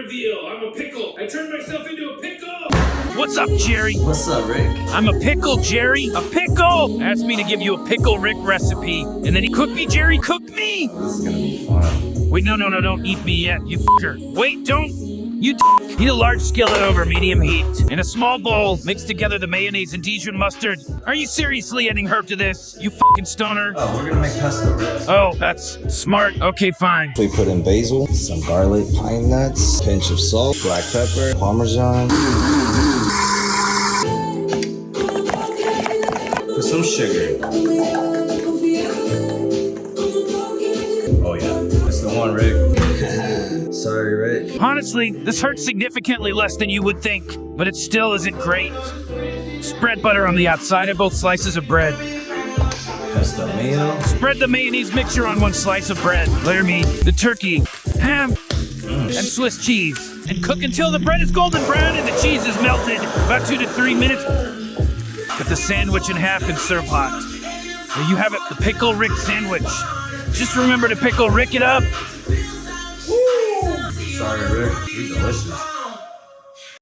reveal. I'm a pickle. I turned myself into a pickle. What's up, Jerry? What's up, Rick? I'm a pickle, Jerry. A pickle! Asked me to give you a Pickle Rick recipe. And then he cooked me, Jerry cooked me! This is gonna be fun. Wait, no, don't eat me yet, you f***er. Wait, don't! Heat a large skillet over medium heat. In a small bowl, mix together the mayonnaise and Dijon mustard. Are you seriously adding herb to this, you fucking stoner? Oh, we're gonna make pesto, Rick. Oh, that's smart. Okay, fine. We put in basil, some garlic, pine nuts, pinch of salt, black pepper, Parmesan. Put some sugar. Oh yeah, that's the one, Rick. Sorry, Rick. Honestly, this hurts significantly less than you would think, but it still isn't great. Spread butter on the outside of both slices of bread. Pesto Mayo. Spread the mayonnaise mixture on one slice of bread. Layer meat, the turkey, ham, and Swiss cheese. And cook until the bread is golden brown and the cheese is melted. About 2 to 3 minutes. Cut the sandwich in half and serve hot. There you have it, the Pickle Rick Sandwich. Just remember to Pickle Rick it up. Sorry, Rick. You're delicious.